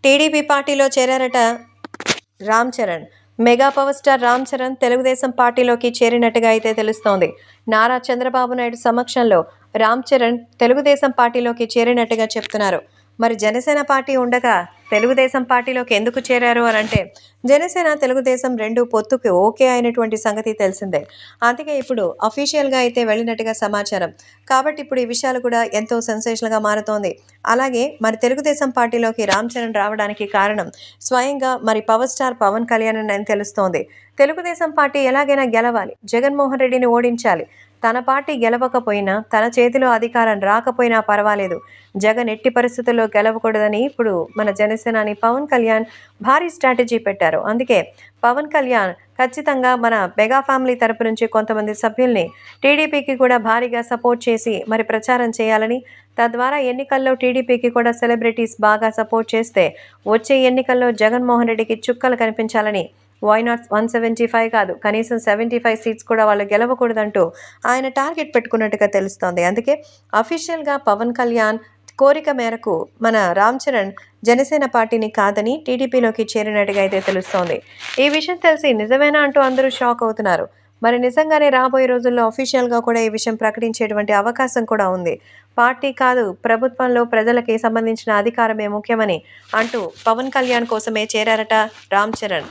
TDP పార్టీలో చేరారట Ram Charan. Mega power star Ram Charan తెలుగుదేశం పార్టీలోకి చేరినట్టుగా అయితే తెలుస్తోంది. నారా చంద్రబాబు నాయుడు సమక్షంలో రామ్ చరణ్ తెలుగుదేశం పార్టీలోకి చేరినట్టుగా చెప్తున్నారు. మరి జనసేన పార్టీ ఉండగా తెలుగుదేశం పార్టీలోకి ఎందుకు చేరారు అని అంటే, జనసేన తెలుగుదేశం రెండు పొత్తుకు ఓకే అయినటువంటి సంగతి తెలిసిందే. అందుకే ఇప్పుడు అఫీషియల్గా అయితే వెళ్ళినట్టుగా సమాచారం. కాబట్టి ఇప్పుడు ఈ విషయాలు కూడా ఎంతో సెన్సేషనల్గా మారుతోంది. అలాగే మరి తెలుగుదేశం పార్టీలోకి రామ్ చరణ్ రావడానికి కారణం స్వయంగా మరి పవర్ స్టార్ పవన్ కళ్యాణ్ అని తెలుస్తోంది. తెలుగుదేశం పార్టీ ఎలాగైనా గెలవాలి, జగన్మోహన్ రెడ్డిని ఓడించాలి. తన పార్టీ గెలవకపోయినా, తన చేతిలో అధికారం రాకపోయినా పర్వాలేదు, జగన్ ఎట్టి పరిస్థితుల్లో గెలవకూడదని ఇప్పుడు మన జనసేనాని పవన్ కళ్యాణ్ భారీ స్ట్రాటజీ పెట్టారు. అందుకే పవన్ కళ్యాణ్ ఖచ్చితంగా మన మెగా ఫ్యామిలీ తరపు నుంచి కొంతమంది సభ్యుల్ని టీడీపీకి కూడా భారీగా సపోర్ట్ చేసి మరి ప్రచారం చేయాలని, తద్వారా ఎన్నికల్లో టీడీపీకి కూడా సెలబ్రిటీస్ బాగా సపోర్ట్ చేస్తే వచ్చే ఎన్నికల్లో జగన్మోహన్ రెడ్డికి చుక్కలు కనిపించాలని, వై నాట్ 175 కాదు, కనీసం 75 సీట్స్ కూడా వాళ్ళు గెలవకూడదంటూ ఆయన టార్గెట్ పెట్టుకున్నట్టుగా తెలుస్తోంది. అందుకే అఫీషియల్గా పవన్ కళ్యాణ్ కోరిక మేరకు మన రామ్ చరణ్ జనసేన పార్టీని కాదని టీడీపీలోకి చేరినట్టుగా అయితే తెలుస్తోంది. ఈ విషయం తెలిసి నిజమేనా అంటూ అందరూ షాక్ అవుతున్నారు. మరి నిజంగానే రాబోయే రోజుల్లో అఫీషియల్గా కూడా ఈ విషయం ప్రకటించేటువంటి అవకాశం కూడా ఉంది. పార్టీ కాదు, ప్రభుత్వంలో ప్రజలకి సంబంధించిన అధికారమే ముఖ్యమని అంటూ పవన్ కళ్యాణ్ కోసమే చేరారట రామ్ చరణ్.